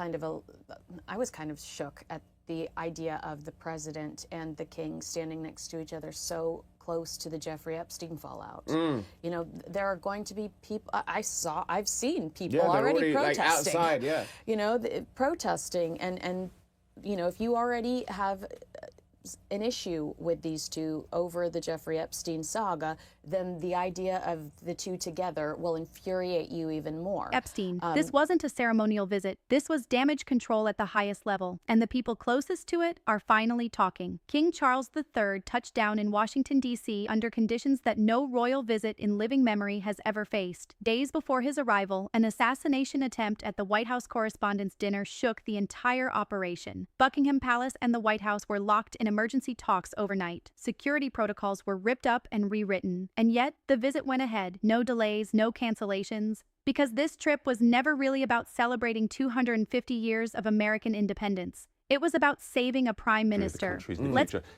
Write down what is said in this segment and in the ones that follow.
I was kind of shook at the idea of the president and the king standing next to each other so close to the Jeffrey Epstein fallout. You know, there are going to be people, I've seen people already protesting. Like outside, yeah. You know, protesting and, you know, if you already have an issue with these two over the Jeffrey Epstein saga, then the idea of the two together will infuriate you even more. Epstein, this wasn't a ceremonial visit. This was damage control at the highest level, and the people closest to it are finally talking. King Charles III touched down in Washington, D.C. under conditions that no royal visit in living memory has ever faced. Days before his arrival, an assassination attempt at the White House Correspondents' Dinner shook the entire operation. Buckingham Palace and the White House were locked in emergency talks overnight. Security protocols were ripped up and rewritten. And yet, the visit went ahead. No delays, no cancellations. Because this trip was never really about celebrating 250 years of American independence. It was about saving a prime minister.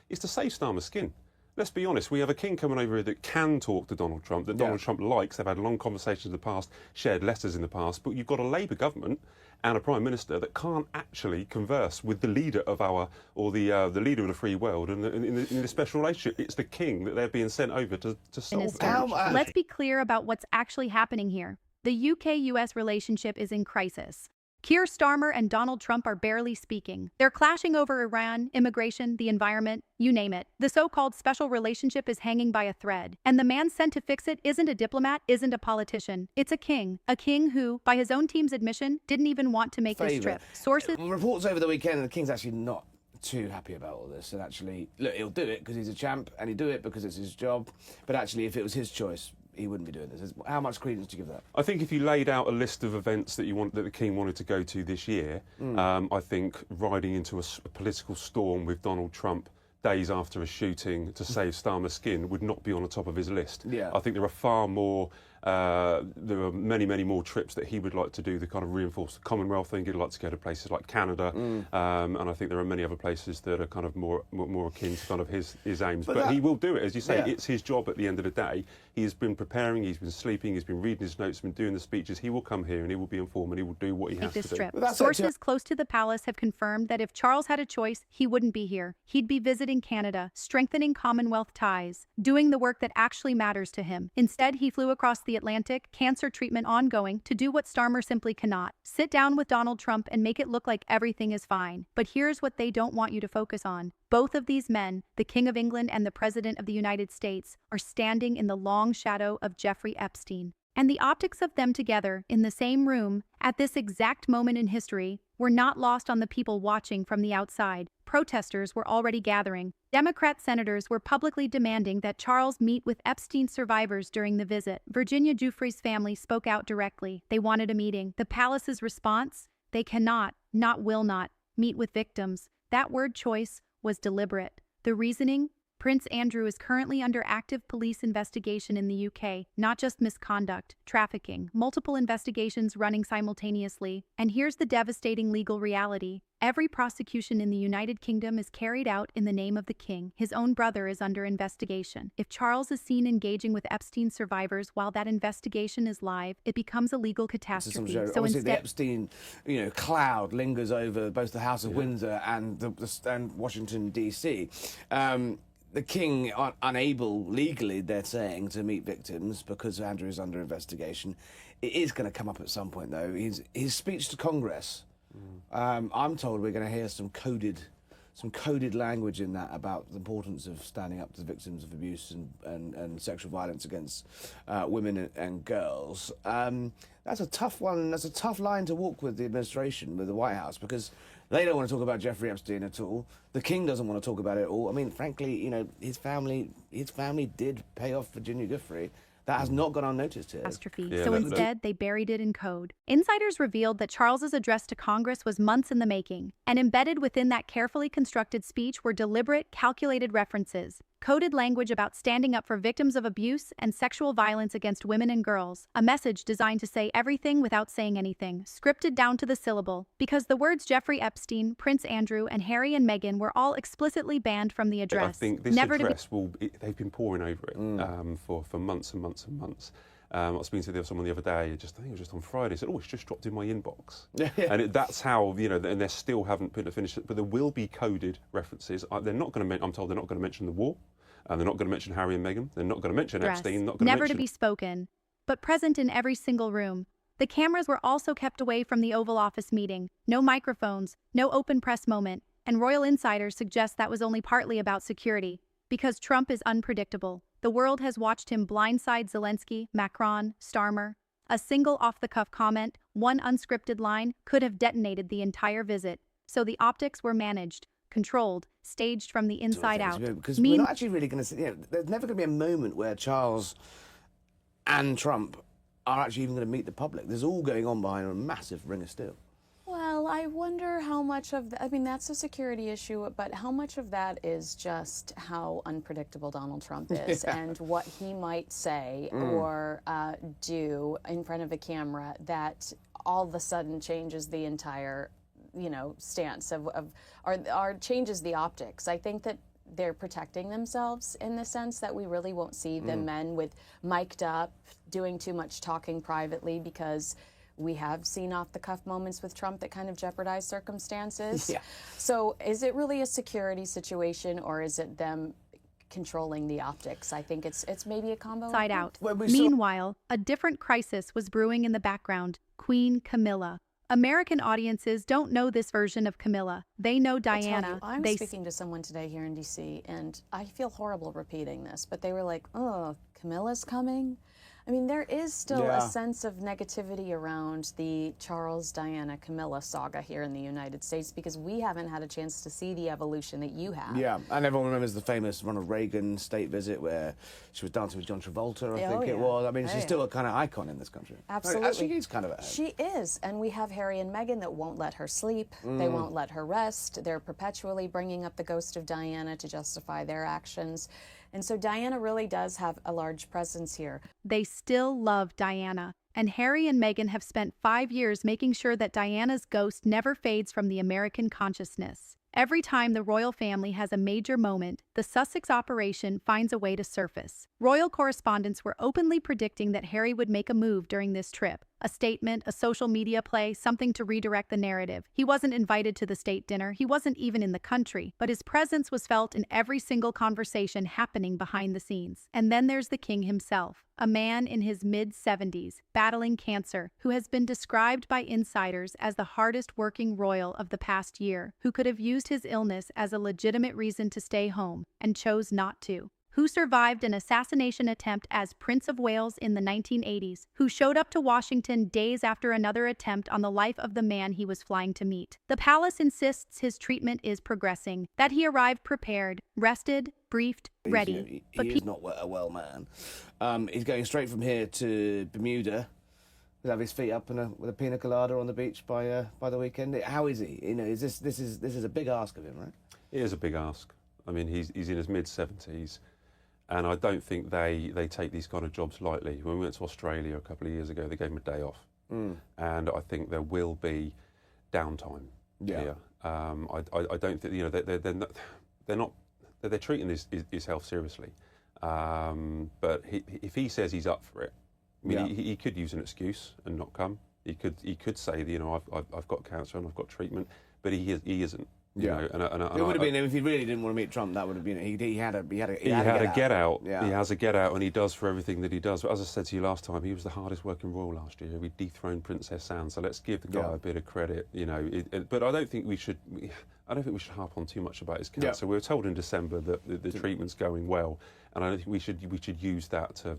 It's to save Starmer's skin. Let's be honest, we have a king coming over here that can talk to Donald Trump, that Donald Trump likes. They've had long conversations in the past, shared letters in the past, but you've got a Labour government and a Prime Minister that can't actually converse with the leader of the leader of the free world. And in this special relationship, it's the king that they're being sent over to solve. Let's be clear about what's actually happening here. The UK-US relationship is in crisis. Keir Starmer and Donald Trump are barely speaking. They're clashing over Iran, immigration, the environment, you name it. The so-called special relationship is hanging by a thread. And the man sent to fix it isn't a diplomat, isn't a politician. It's a king. A king who, by his own team's admission, didn't even want to make this trip. Sources... Reports over the weekend the king's actually not too happy about all this. And actually, look, he'll do it because he's a champ and he'll do it because it's his job. But actually, if it was his choice, he wouldn't be doing this. How much credence do you give that? I think if you laid out a list of events that the king wanted to go to this year, I think riding into a political storm with Donald Trump days after a shooting to save Starmer's skin would not be on the top of his list. Yeah. I think there are far more. There are many, many more trips that he would like to do to kind of reinforce the Commonwealth thing. He'd like to go to places like Canada, and I think there are many other places that are kind of more akin to kind of his aims. But he will do it, as you say. It's his job at the end of the day. He's been preparing, he's been sleeping, he's been reading his notes, been doing the speeches. He will come here and he will be informed and he will do what he has to do. Sources close to the palace have confirmed that if Charles had a choice, he wouldn't be here. He'd be visiting Canada, strengthening Commonwealth ties, doing the work that actually matters to him. Instead, he flew across the Atlantic, cancer treatment ongoing, to do what Starmer simply cannot. Sit down with Donald Trump and make it look like everything is fine. But here's what they don't want you to focus on. Both of these men, the King of England and the President of the United States, are standing in the long shadow of Jeffrey Epstein. And the optics of them together, in the same room, at this exact moment in history, were not lost on the people watching from the outside. Protesters were already gathering. Democrat senators were publicly demanding that Charles meet with Epstein survivors during the visit. Virginia Giuffre's family spoke out directly. They wanted a meeting. The palace's response? They cannot, not will not, meet with victims. That word choice was deliberate. The reasoning? Prince Andrew is currently under active police investigation in the UK, not just misconduct, trafficking, multiple investigations running simultaneously. And here's the devastating legal reality. Every prosecution in the United Kingdom is carried out in the name of the king. His own brother is under investigation. If Charles is seen engaging with Epstein survivors while that investigation is live, it becomes a legal catastrophe. So instead, the Epstein, cloud lingers over both the House of Windsor and Washington, D.C. The king are unable, legally, they're saying, to meet victims because Andrew is under investigation. It is going to come up at some point, though. His speech to Congress, I'm told we're going to hear some coded language in that about the importance of standing up to victims of abuse and sexual violence against women and girls. That's a tough one. That's a tough line to walk with the administration, with the White House, because they don't want to talk about Jeffrey Epstein at all. The king doesn't want to talk about it at all. I mean, frankly, his family did pay off Virginia Giuffre. That has not gone unnoticed here. So instead, they buried it in code. Insiders revealed that Charles's address to Congress was months in the making, and embedded within that carefully constructed speech were deliberate, calculated references. Coded language about standing up for victims of abuse and sexual violence against women and girls. A message designed to say everything without saying anything, scripted down to the syllable. Because the words Jeffrey Epstein, Prince Andrew, and Harry and Meghan were all explicitly banned from the address. I think this address they've been poring over it for months and months and months. I was speaking to someone the other day, I think it was just on Friday, said, oh, it's just dropped in my inbox. Yeah. And that's how, you know, and they still haven't put it finished, but there will be coded references. They're not going to, I'm told they're not going to mention the war, and they're not going to mention Harry and Meghan, they're not going to mention Epstein, not going to never mention... to be spoken, but present in every single room. The cameras were also kept away from the Oval Office meeting. No microphones, no open press moment, and royal insiders suggest that was only partly about security. Because Trump is unpredictable, the world has watched him blindside Zelensky, Macron, Starmer. A single off-the-cuff comment, one unscripted line, could have detonated the entire visit. So the optics were managed, controlled, staged from the inside out. Because we're not actually really going to see, you know, there's never going to be a moment where Charles and Trump are actually even going to meet the public. There's all going on behind a massive ring of steel. Well, I wonder how much of I mean, that's a security issue, but how much of that is just how unpredictable Donald Trump is and what he might say or do in front of a camera that all of a sudden changes the entire, you know, stance or changes the optics. I think that they're protecting themselves in the sense that we really won't see the men with mic'd up doing too much talking privately, because we have seen off-the-cuff moments with Trump that kind of jeopardize circumstances. Yeah. So is it really a security situation, or is it them controlling the optics? I think it's maybe a combo. Side out. Well, Meanwhile, a different crisis was brewing in the background. Queen Camilla. American audiences don't know this version of Camilla. They know Diana. I'm speaking to someone today here in D.C., and I feel horrible repeating this, but they were like, oh, Camilla's coming? I mean, there is still a sense of negativity around the Charles, Diana, Camilla saga here in the United States, because we haven't had a chance to see the evolution that you have. Yeah, and everyone remembers the famous Ronald Reagan state visit where she was dancing with John Travolta, I think it was. I mean, she's still a kind of icon in this country. Absolutely. Actually, she's kind of a... She is, and we have Harry and Meghan that won't let her sleep. They won't let her rest. They're perpetually bringing up the ghost of Diana to justify their actions. And so Diana really does have a large presence here. They still love Diana, and Harry and Meghan have spent 5 years making sure that Diana's ghost never fades from the American consciousness. Every time the royal family has a major moment, the Sussex operation finds a way to surface. Royal correspondents were openly predicting that Harry would make a move during this trip. A statement, a social media play, something to redirect the narrative. He wasn't invited to the state dinner, he wasn't even in the country, but his presence was felt in every single conversation happening behind the scenes. And then there's the king himself, a man in his mid-70s, battling cancer, who has been described by insiders as the hardest working royal of the past year, who could have used his illness as a legitimate reason to stay home, and chose not to. Who survived an assassination attempt as Prince of Wales in the 1980s, who showed up to Washington days after another attempt on the life of the man he was flying to meet. The palace insists his treatment is progressing, that he arrived prepared, rested, briefed, ready. He is not a well man. He's going straight from here to Bermuda. He'll have his feet up with a pina colada on the beach by the weekend. How is he? You know, this is a big ask of him, right? It is a big ask. I mean, he's in his mid-70s. And I don't think they take these kind of jobs lightly. When we went to Australia a couple of years ago, they gave him a day off. And I think there will be downtime here. I don't think, you know, they're treating his health seriously. But if he says he's up for it, I mean, he could use an excuse and not come. He could say, you know, I've got cancer and I've got treatment, but he isn't. You know, it would have been, if he really didn't want to meet Trump, that would have been, he had a get out. Yeah. He has a get out, and he does for everything that he does. But as I said to you last time, he was the hardest working royal last year. We dethroned Princess Anne, so let's give the guy a bit of credit. You know, but I don't think we should. I don't think we should harp on too much about his cancer. We were told in December that the treatment's going well, and I don't think we should use that to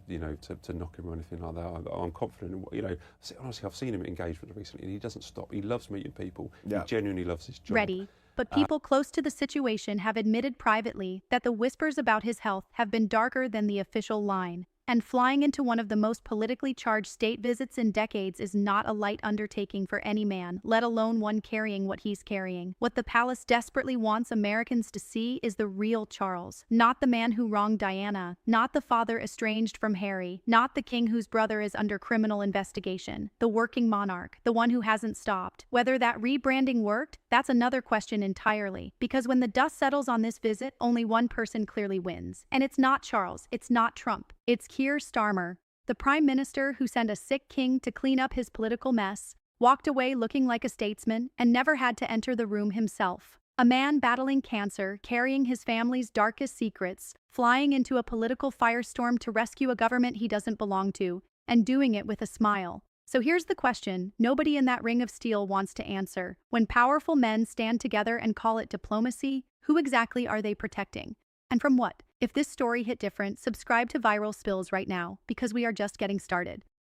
knock him or anything like that. I'm confident. You know, honestly, I've seen him at engagement recently, and he doesn't stop. He loves meeting people. He genuinely loves his job. Ready. But people close to the situation have admitted privately that the whispers about his health have been darker than the official line. And flying into one of the most politically charged state visits in decades is not a light undertaking for any man, let alone one carrying what he's carrying. What the palace desperately wants Americans to see is the real Charles, not the man who wronged Diana, not the father estranged from Harry, not the king whose brother is under criminal investigation, the working monarch, the one who hasn't stopped. Whether that rebranding worked, that's another question entirely, because when the dust settles on this visit, only one person clearly wins. And it's not Charles, it's not Trump, it's Keir Starmer. The prime minister who sent a sick king to clean up his political mess walked away looking like a statesman and never had to enter the room himself. A man battling cancer, carrying his family's darkest secrets, flying into a political firestorm to rescue a government he doesn't belong to, and doing it with a smile. So here's the question nobody in that ring of steel wants to answer. When powerful men stand together and call it diplomacy, who exactly are they protecting? And from what? If this story hit different, subscribe to Viral Spills right now, because we are just getting started.